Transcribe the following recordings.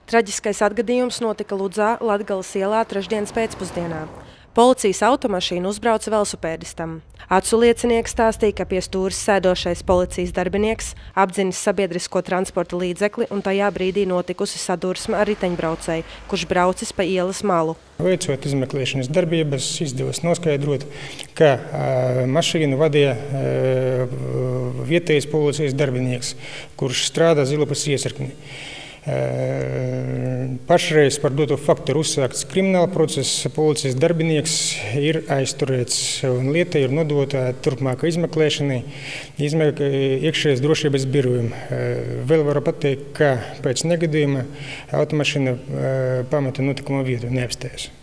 Traģiskais atgadījums notika Ludzā, Latgales ielā trešdienas pēcpusdienā. Policijas automašīna uzbrauca velosipēdistam. Acu liecinieks stāstīja, ka pie stūres sēdošais policijas darbinieks apdzinis sabiedrisko transporta līdzekli un tajā brīdī notikusi sadursme ar riteņbraucēju, kurš braucis pa ielas malu. Veicot izmeklēšanas darbības, izdevās noskaidrot, ka mašīnu vadīja vietējais policijas darbinieks, kurš strādā Zilapas iesarknī. Pašreiz par doto faktu ir uzsākts krimināla process. Policijas darbinieks ir aizturēts un lieta ir nodota turpmākai izmeklēšanai iekšējās drošības birojam. Vēl varu pateikt, ka pēc negadījuma automašīna pameta notikuma vietu neapstājas.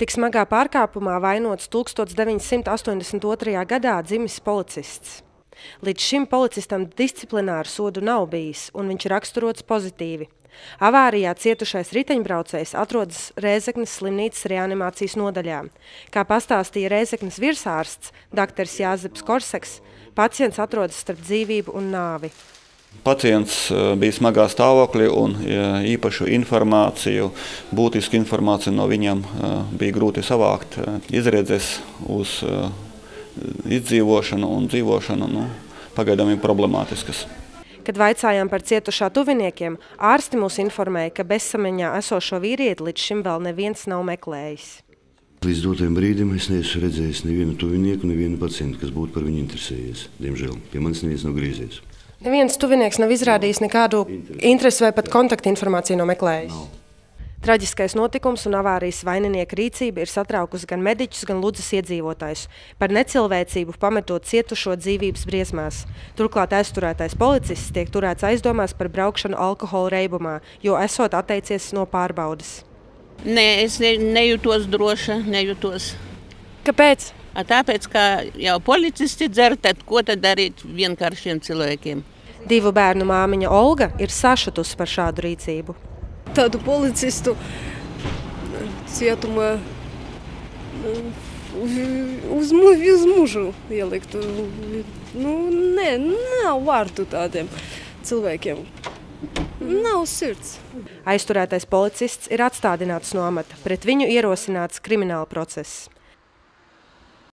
Tik smagā pārkāpumā vainots 1982. gadā dzimis policists. Līdz šim policistam disciplināru sodu nav bijis, un viņš raksturots pozitīvi. Avārijā cietušais riteņbraucējs atrodas Rēzeknes slimnīcas reanimācijas nodaļā. Kā pastāstīja Rēzeknes virsārsts dr. Jāzeps Korseks, pacients atrodas starp dzīvību un nāvi. Pacients bija smagā stāvoklī un īpašu informāciju, būtisku informāciju no viņam bija grūti savākt. Izredzes uz izdzīvošanu un dzīvošanu pagaidām ir problemātiskas. Kad vaicājām par cietušā tuviniekiem, ārsti mūs informēja, ka bezsamaņā esošo vīrieti līdz šim vēl neviens nav meklējis. Līdz dotajam brīdim es neesmu redzējis nevienu tuvinieku, nevienu pacientu, kas būtu par viņu interesējies. Diemžēl pie manis neviens nav griezies. Neviens tuvinieks nav izrādījis nekādu interesi vai pat kontaktinformāciju nav meklējis. Nav. Traģiskais notikums un avārijas vaininieka rīcība ir satraukusi gan mediķus, gan Ludzas iedzīvotājus par necilvēcību pametot cietušo dzīvības briesmās. Turklāt aizturētais policists tiek turēts aizdomās par braukšanu alkohola reibumā, jo esot atteicies no pārbaudes. Nē, es nejūtos droša, nejūtos. Kāpēc? Tāpēc, ka jau policisti dzer, tad ko tad darīt vienkāršiem cilvēkiem? 2 bērnu māmiņa Olga ir sašutusi par šādu rīcību. Tādu policistu cietumā uz mūžu ieliktu. Nav vārtu tādiem cilvēkiem. Nav sirds. Aizturētais policists ir atstādināts no amata. Pret viņu ierosināts krimināla process.